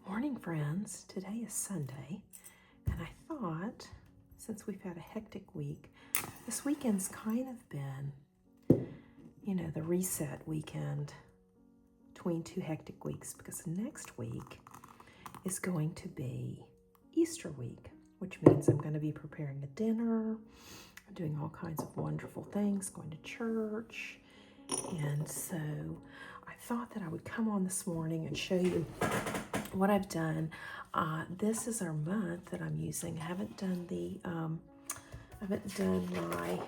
Morning, friends. Today is Sunday, and I thought, since we've had a hectic week, this weekend's kind of been, the reset weekend between two hectic weeks, because next week is going to be Easter week, which means I'm going to be preparing a dinner, doing all kinds of wonderful things, going to church. And so I thought that I would come on this morning and show you what I've done. This is our month that I'm using. I haven't done my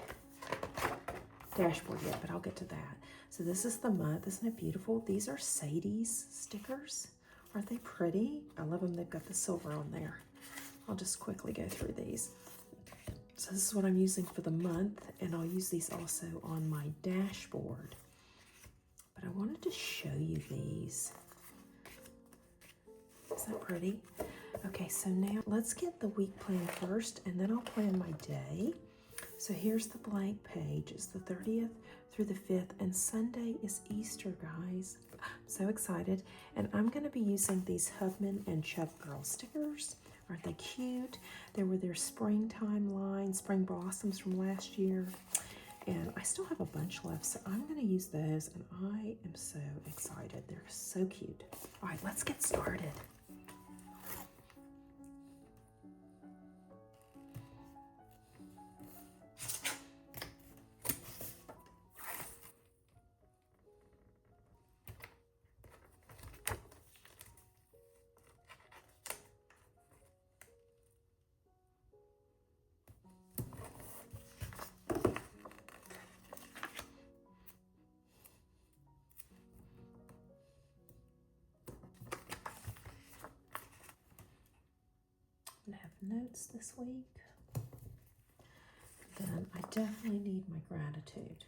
dashboard yet, but I'll get to that. So this is the month. Isn't it beautiful? These are Sadie's stickers. Aren't they pretty? I love them. They've got the silver on there. I'll just quickly go through these. So this is what I'm using for the month, and I'll use these also on my dashboard. But I wanted to show you these. Isn't that pretty? Okay, so now let's get the week plan first, and then I'll plan my day. So here's the blank page. It's the 30th through the 5th, and Sunday is Easter, guys. I'm so excited. And I'm going to be using these Hubman and Chub Girl stickers. Aren't they cute? They were their springtime line, spring blossoms from last year. And I still have a bunch left, so I'm going to use those, and I am so excited. They're so cute. All right, let's get started. I have notes this week. Then I definitely need my gratitude.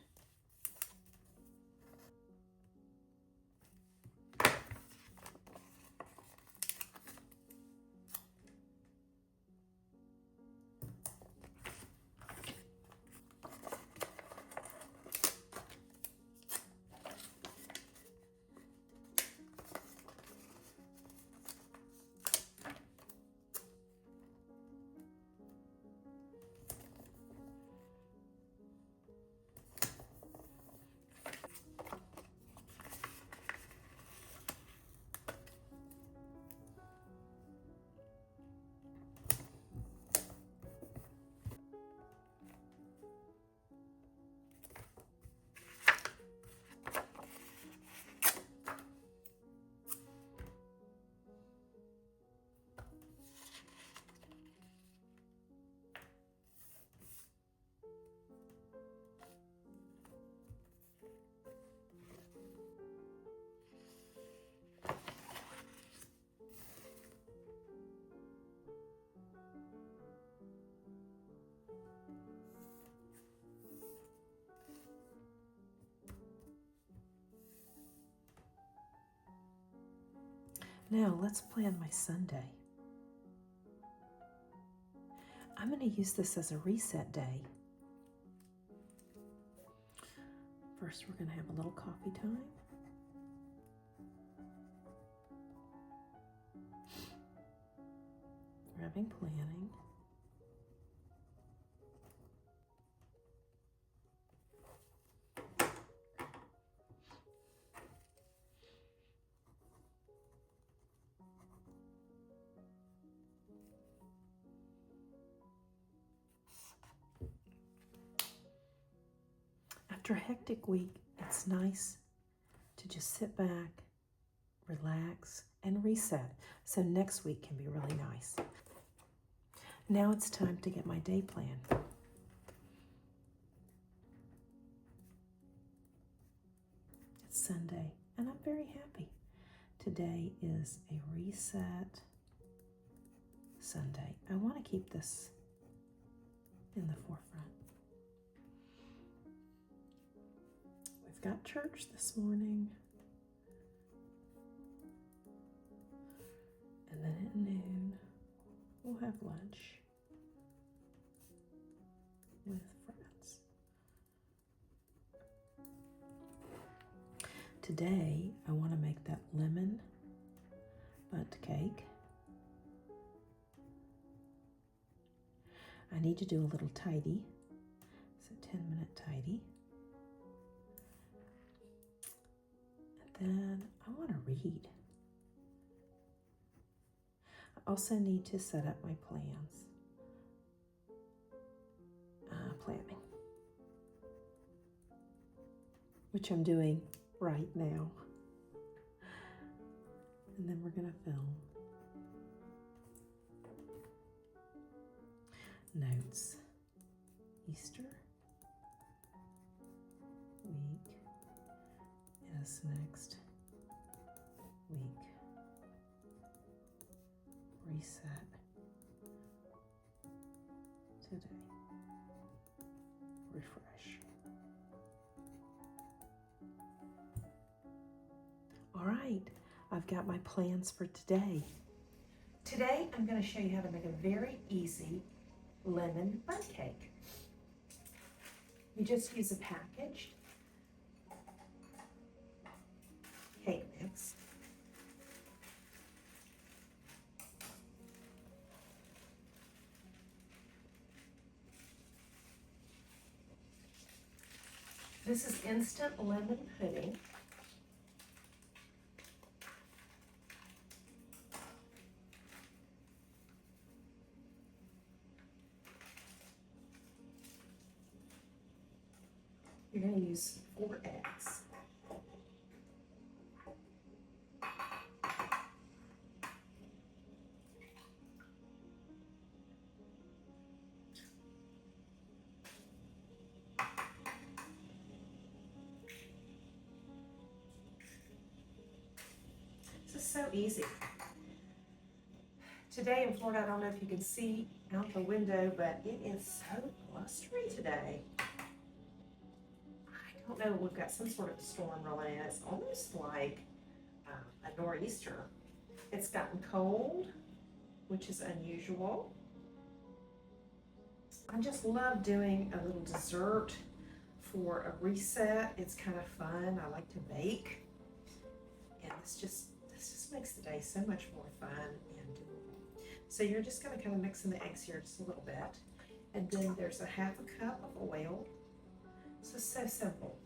Now let's plan my Sunday. I'm going to use this as a reset day. First, we're going to have a little coffee time. We're having planning. After a hectic week, it's nice to just sit back, relax, and reset. So next week can be really nice. Now it's time to get my day plan. It's Sunday, and I'm very happy. Today is a reset Sunday. I want to keep this in the forefront. We've got church this morning. And then at noon, we'll have lunch with friends. Today, I want to make that lemon Bundt cake. I need to do a little tidy. It's a 10-minute tidy. And then I want to read. I also need to set up my plans. Planning. Which I'm doing right now. And then we're going to film. Notes. Easter week is next week. Reset today. Refresh. All right, I've got my plans for today. Today, I'm going to show you how to make a very easy lemon Bundt cake. You just use a packaged cake mix. This is instant lemon pudding. You're going to use 4 eggs. This is so easy. Today in Florida, I don't know if you can see out the window, but it is so blustery today. I don't know, we've got some sort of storm rolling in. It's almost like a nor'easter. It's gotten cold, which is unusual. I just love doing a little dessert for a reset. It's kind of fun. I like to bake. And this just makes the day so much more fun and doable. So you're just going to kind of mix in the eggs here just a little bit. And then there's a 1/2 cup of oil. So simple.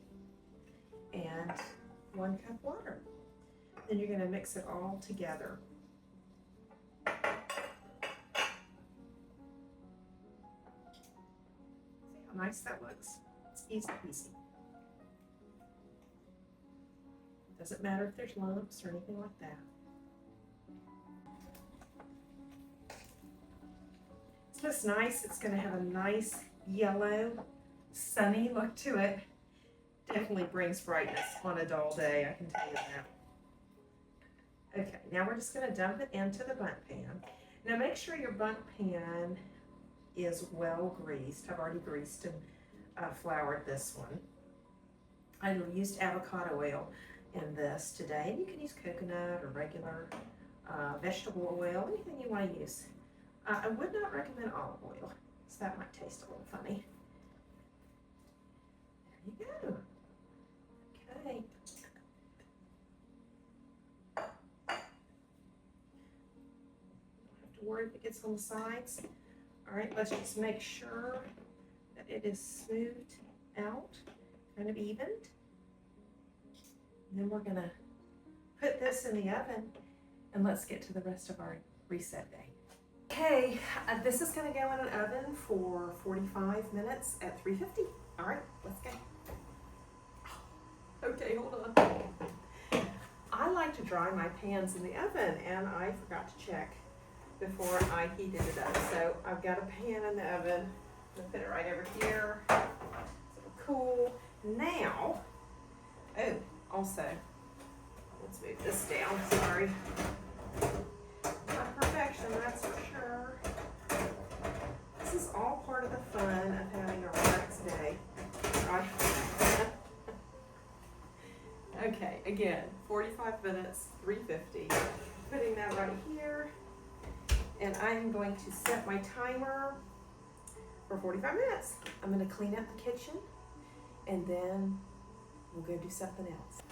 And 1 cup water. Then you're going to mix it all together. See how nice that looks? It's easy peasy. Doesn't matter if there's lumps or anything like that. It looks nice. It's going to have a nice yellow, sunny look to it. Definitely brings brightness on a dull day, I can tell you that. Okay, now we're just going to dump it into the Bundt pan. Now make sure your Bundt pan is well greased. I've already greased and floured this one. I used avocado oil in this today. You can use coconut or regular vegetable oil, anything you want to use. I would not recommend olive oil, so that might taste a little funny. There you go. Okay. Don't have to worry if it gets on the sides. All right, let's just make sure that it is smoothed out, kind of evened. And then we're gonna put this in the oven and let's get to the rest of our reset day. Okay, this is gonna go in an oven for 45 minutes at 350. All right, let's go. Okay, hold on. I like to dry my pans in the oven and I forgot to check before I heated it up. So I've got a pan in the oven. I'm gonna put it right over here. So it'll cool. Now, oh, also, let's move this down, sorry. Not perfection, that's for sure. This is all part of the fun of having a relaxed day, right? Okay, again, 45 minutes, 350. Putting that right here. And I'm going to set my timer for 45 minutes. I'm going to clean up the kitchen and then we'll go do something else.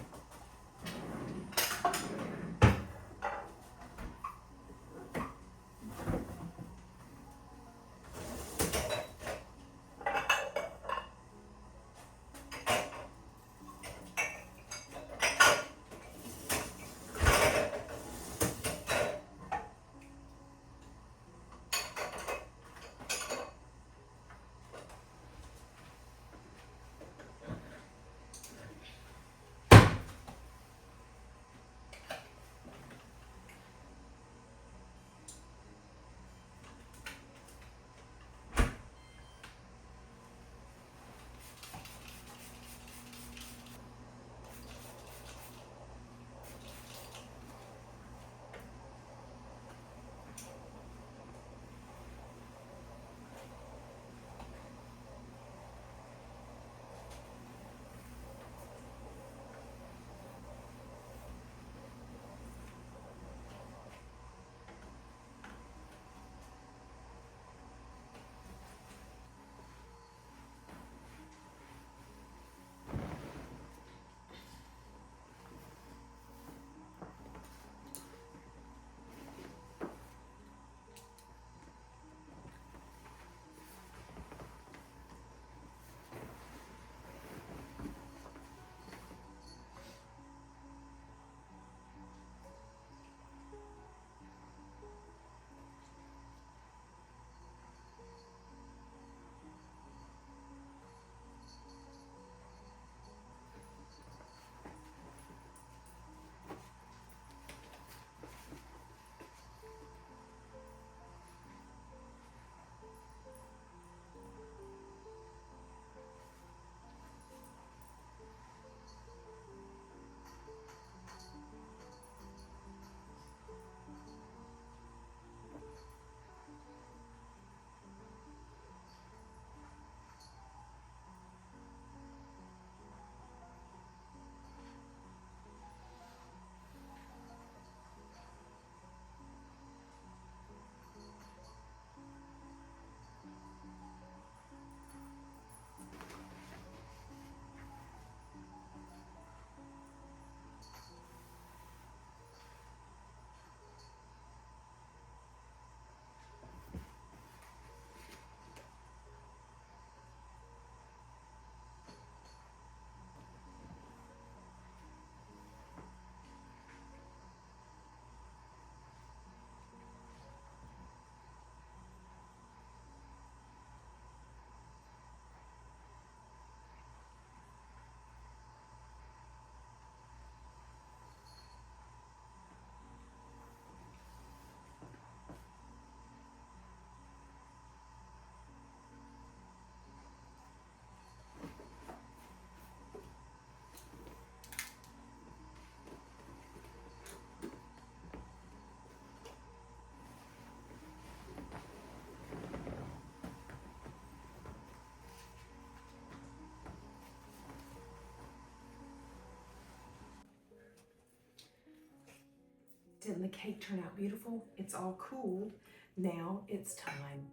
Didn't the cake turn out beautiful? It's all cooled. Now it's time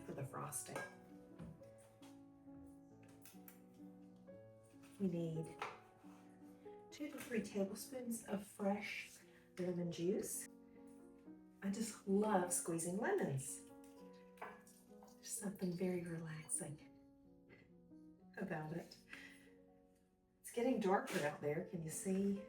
for the frosting. We need 2 to 3 tablespoons of fresh lemon juice. I just love squeezing lemons. There's something very relaxing about it. It's getting darker out there. Can you see?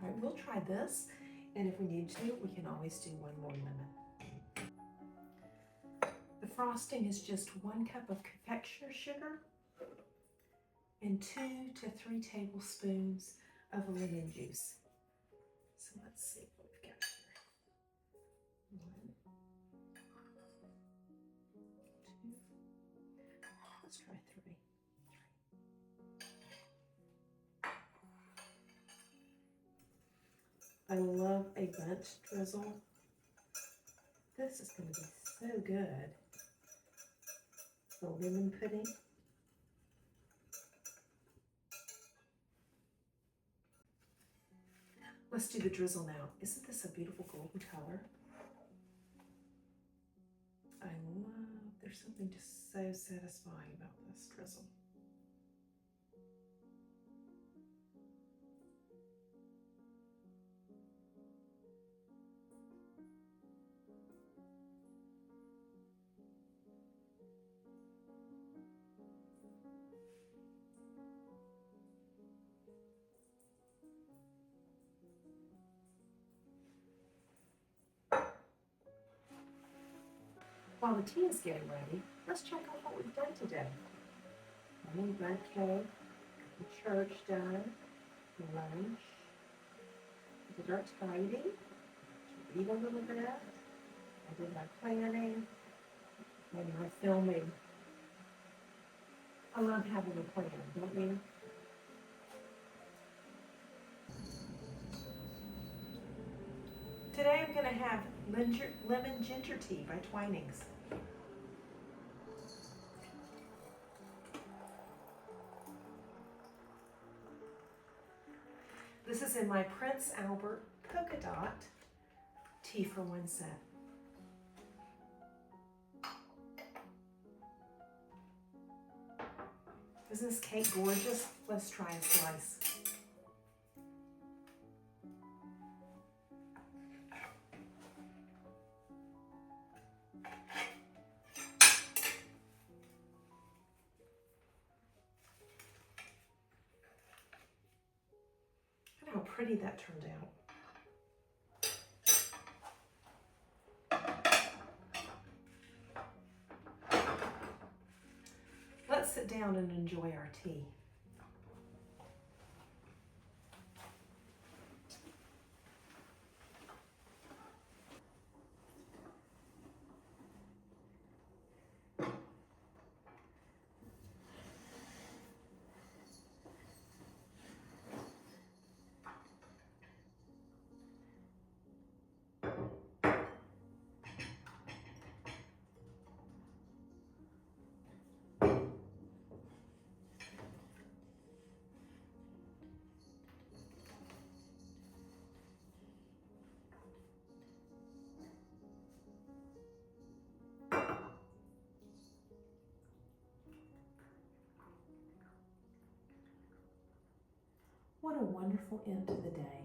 All right, we'll try this, and if we need to, we can always do 1 more lemon. The frosting is just 1 cup of confectioner sugar and 2 to 3 tablespoons of lemon juice. So let's see what we've got here. 1, 2, let's try 3. I love a Bundt drizzle. This is going to be so good. The lemon pudding. Let's do the drizzle now. Isn't this a beautiful golden color? I love, there's something just so satisfying about this drizzle. While the tea is getting ready, let's check out what we've done today. Morning bread cake, the church done, lunch, did our tidying, read a little bit, I did my planning, and my filming. I love having a plan, don't you? Today I'm going to have lemon ginger tea by Twinings. This is in my Prince Albert polka dot tea for 1 cent. Isn't this cake gorgeous? Let's try a slice. Look how pretty that turned out. Let's sit down and enjoy our tea. What a wonderful end to the day.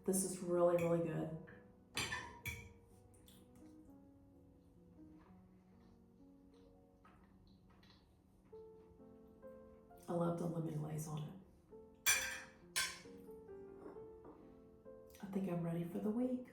This is really, really good. I love the lemon glaze on it. I think I'm ready for the week.